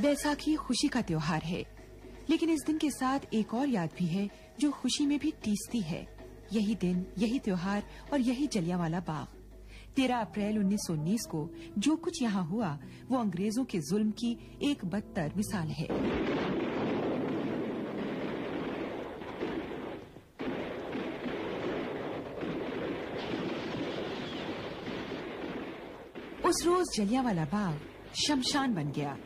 बैसाखी खुशी का त्योहार है, लेकिन इस दिन के साथ एक और याद भी है जो खुशी में भी टीसती है। यही दिन, यही त्योहार और यही जलियांवाला बाग। 13 अप्रैल 1919 को जो कुछ यहाँ हुआ वो अंग्रेजों के जुल्म की एक बदतर मिसाल है। उस रोज जलियांवाला बाग शमशान बन गया।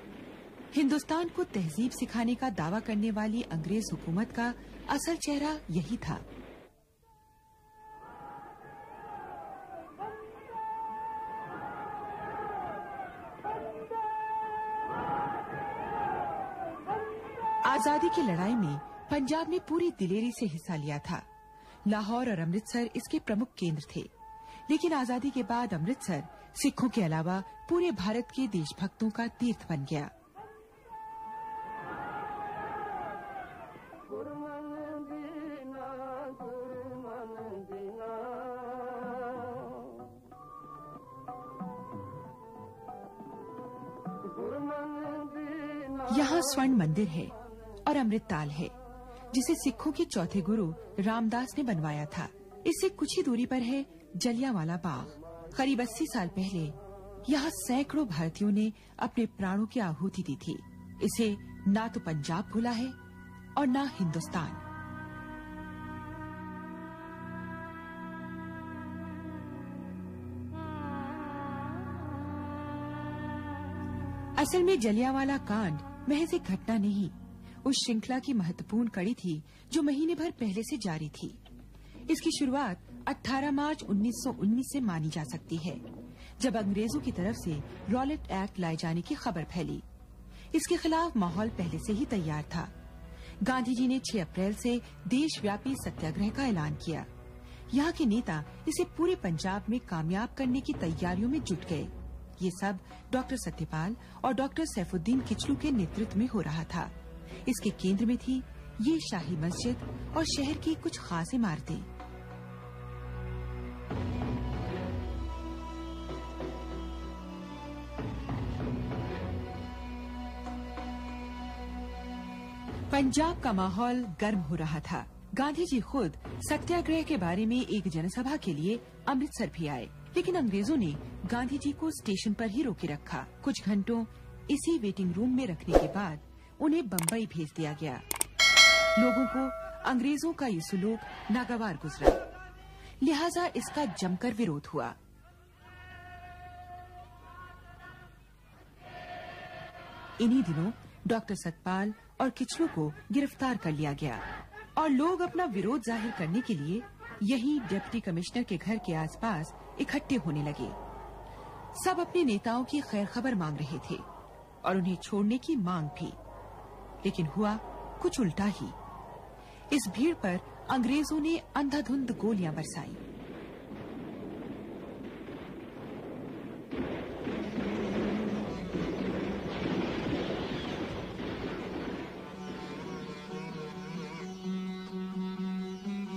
हिंदुस्तान को तहजीब सिखाने का दावा करने वाली अंग्रेज हुकूमत का असल चेहरा यही था। आजादी की लड़ाई में पंजाब ने पूरी दिलेरी से हिस्सा लिया था। लाहौर और अमृतसर इसके प्रमुख केंद्र थे, लेकिन आजादी के बाद अमृतसर सिखों के अलावा पूरे भारत के देशभक्तों का तीर्थ बन गया। यहाँ स्वर्ण मंदिर है और अमृतताल है, जिसे सिखों के चौथे गुरु रामदास ने बनवाया था। इससे कुछ ही दूरी पर है जलियांवाला बाग। करीब 80 साल पहले यहाँ सैकड़ों भारतीयों ने अपने प्राणों की आहुति दी थी। इसे ना तो पंजाब भूला है और ना हिंदुस्तान। असल में जलियांवाला कांड महज एक घटना नहीं, उस श्रृंखला की महत्वपूर्ण कड़ी थी जो महीने भर पहले से जारी थी। इसकी शुरुआत 18 मार्च 1919 से मानी जा सकती है, जब अंग्रेजों की तरफ से रॉलेट एक्ट लाए जाने की खबर फैली। इसके खिलाफ माहौल पहले से ही तैयार था। गांधी जी ने 6 अप्रैल से देशव्यापी सत्याग्रह का ऐलान किया। यहाँ के नेता इसे पूरे पंजाब में कामयाब करने की तैयारियों में जुट गए। ये सब डॉक्टर सत्यपाल और डॉक्टर सैफुद्दीन किचलू के नेतृत्व में हो रहा था। इसके केंद्र में थी ये शाही मस्जिद और शहर की कुछ खास इमारतें। पंजाब का माहौल गर्म हो रहा था। गांधी जी खुद सत्याग्रह के बारे में एक जनसभा के लिए अमृतसर भी आए, लेकिन अंग्रेजों ने गांधी जी को स्टेशन पर ही रोके रखा। कुछ घंटों इसी वेटिंग रूम में रखने के बाद उन्हें बम्बई भेज दिया गया। लोगों को अंग्रेजों का ये सुलूक नागवार गुजरा, लिहाजा इसका जमकर विरोध हुआ। इन्हीं दिनों डॉक्टर सतपाल और किचलू को गिरफ्तार कर लिया गया और लोग अपना विरोध जाहिर करने के लिए यही डिप्टी कमिश्नर के घर के आसपास इकट्ठे होने लगे। सब अपने नेताओं की खैर खबर मांग रहे थे और उन्हें छोड़ने की मांग भी, लेकिन हुआ कुछ उल्टा ही। इस भीड़ पर अंग्रेजों ने अंधाधुंध गोलियां बरसाई।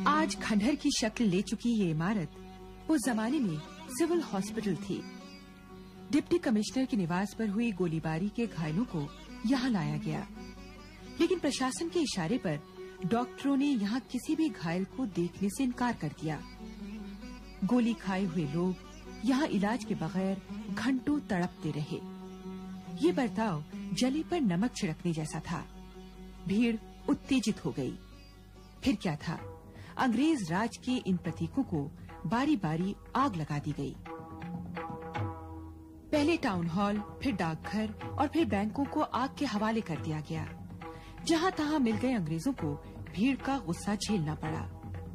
आज खंडहर की शक्ल ले चुकी ये इमारत उस जमाने में सिविल हॉस्पिटल थी। डिप्टी कमिश्नर के निवास पर हुई गोलीबारी के घायलों को यहाँ लाया गया, लेकिन प्रशासन के इशारे पर डॉक्टरों ने यहाँ किसी भी घायल को देखने से इनकार कर दिया। गोली खाए हुए लोग यहाँ इलाज के बगैर घंटों तड़पते रहे। ये बर्ताव जली पर नमक छिड़कने जैसा था। भीड़ उत्तेजित हो गई। फिर क्या था, अंग्रेज राज के इन प्रतीकों को बारी बारी आग लगा दी गई। पहले टाउन हॉल, फिर डाकघर और फिर बैंकों को आग के हवाले कर दिया गया। जहां तहां मिल गए अंग्रेजों को भीड़ का गुस्सा झेलना पड़ा।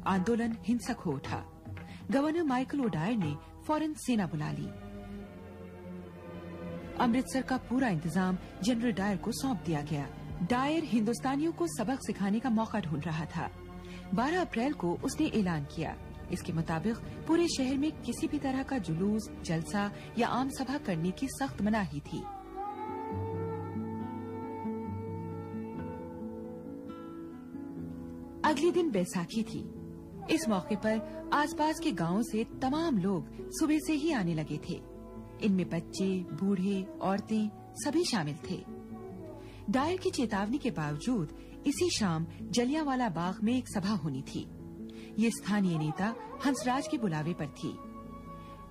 आंदोलन हिंसक हो उठा। गवर्नर माइकल ओडायर ने फौरन सेना बुला ली। अमृतसर का पूरा इंतजाम जनरल डायर को सौंप दिया गया। डायर हिंदुस्तानियों को सबक सिखाने का मौका ढूंढ रहा था। 12 अप्रैल को उसने ऐलान किया। इसके मुताबिक पूरे शहर में किसी भी तरह का जुलूस, जलसा या आम सभा करने की सख्त मनाही थी। अगले दिन बैसाखी थी। इस मौके पर आसपास के गांवों से तमाम लोग सुबह से ही आने लगे थे। इनमें बच्चे, बूढ़े, औरतें सभी शामिल थे। डायर की चेतावनी के बावजूद इसी शाम जलियांवाला बाग में एक सभा होनी थी। ये स्थानीय नेता हंसराज के बुलावे पर थी।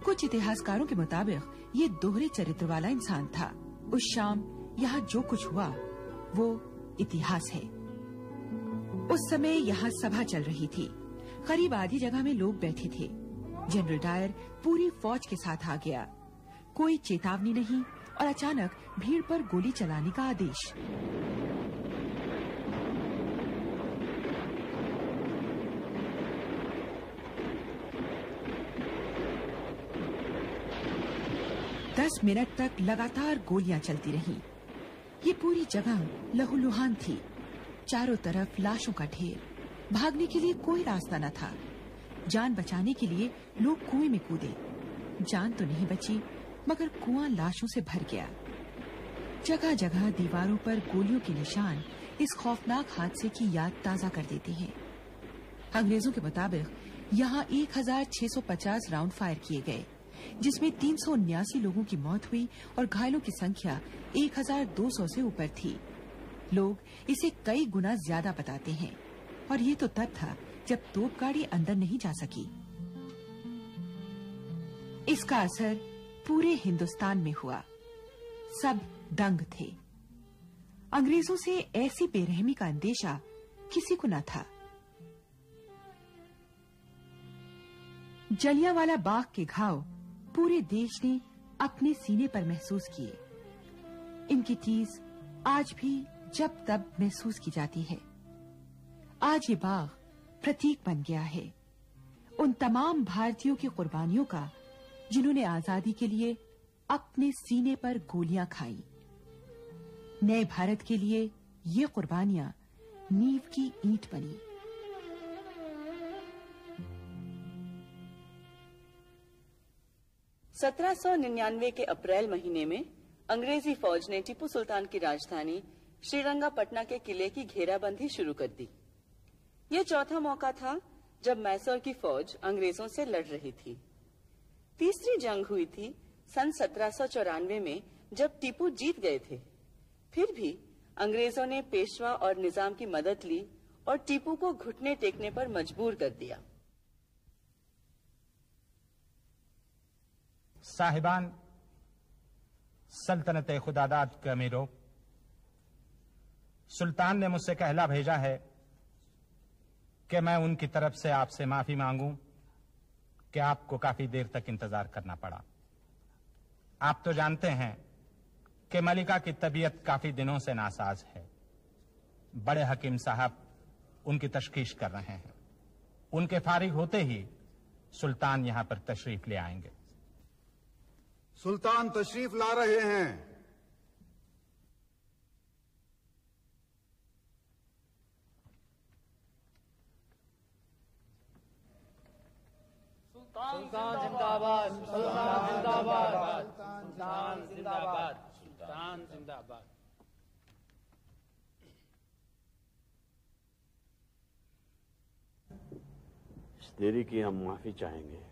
कुछ इतिहासकारों के मुताबिक ये दोहरे चरित्र वाला इंसान था। उस शाम यहाँ जो कुछ हुआ वो इतिहास है। उस समय यहाँ सभा चल रही थी। करीब आधी जगह में लोग बैठे थे। जनरल डायर पूरी फौज के साथ आ गया। कोई चेतावनी नहीं और अचानक भीड़ पर गोली चलाने का आदेश। दस मिनट तक लगातार गोलियां चलती रहीं। ये पूरी जगह लहूलुहान थी। चारों तरफ लाशों का ढेर। भागने के लिए कोई रास्ता न था। जान बचाने के लिए लोग कुएं में कूदे। जान तो नहीं बची, मगर कुआं लाशों से भर गया। जगह जगह दीवारों पर गोलियों के निशान इस खौफनाक हादसे की याद ताजा कर देते हैं। अंग्रेजों के मुताबिक यहाँ 1650 राउंड फायर किए गए, जिसमें 379 लोगों की मौत हुई और घायलों की संख्या 1200 से ऊपर थी। लोग इसे कई गुना ज्यादा बताते हैं, और ये तो तब था जब तोपगाड़ी अंदर नहीं जा सकी। इसका असर पूरे हिंदुस्तान में हुआ। सब दंग थे। अंग्रेजों से ऐसी बेरहमी का अंदेशा किसी को न था। जलियांवाला बाग के घाव पूरे देश ने अपने सीने पर महसूस किए। इनकी चीज आज भी जब तब महसूस की जाती है। आज ये बाग प्रतीक बन गया है उन तमाम भारतीयों की कुर्बानियों का, जिन्होंने आजादी के लिए अपने सीने पर गोलियां खाई। नए भारत के लिए ये कुर्बानियां नींव की ईंट बनी। (1799) के अप्रैल महीने में अंग्रेजी फौज ने टीपू सुल्तान की राजधानी श्रीरंगापटना के किले की घेराबंदी शुरू कर दी। यह चौथा मौका था जब मैसूर की फौज अंग्रेजों से लड़ रही थी। तीसरी जंग हुई थी सन 1794 में, जब टीपू जीत गए थे। फिर भी अंग्रेजों ने पेशवा और निजाम की मदद ली और टीपू को घुटने टेकने पर मजबूर कर दिया। साहिबान, सल्तनत खुदादाद के अमीरों, सुल्तान ने मुझसे कहला भेजा है कि मैं उनकी तरफ से आपसे माफी मांगूं कि आपको काफी देर तक इंतजार करना पड़ा। आप तो जानते हैं कि मलिका की तबीयत काफी दिनों से नासाज है। बड़े हकीम साहब उनकी तशखीश कर रहे हैं। उनके फारिग होते ही सुल्तान यहां पर तशरीफ ले आएंगे। सुल्तान तशरीफ ला रहे हैं। सुल्तान जिंदाबाद, सुल्तान जिंदाबाद, सुल्तान जिंदाबाद, सुल्तान जिंदाबाद। इस देरी की हम माफी चाहेंगे।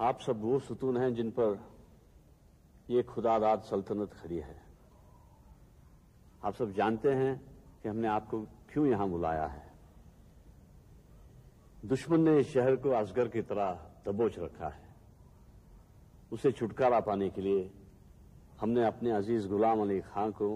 आप सब वो सुतून हैं जिन पर ये खुदादाद सल्तनत खड़ी है। आप सब जानते हैं कि हमने आपको क्यों यहां बुलाया है। दुश्मन ने इस शहर को असगर की तरह दबोच रखा है। उसे छुटकारा पाने के लिए हमने अपने अजीज गुलाम अली खां को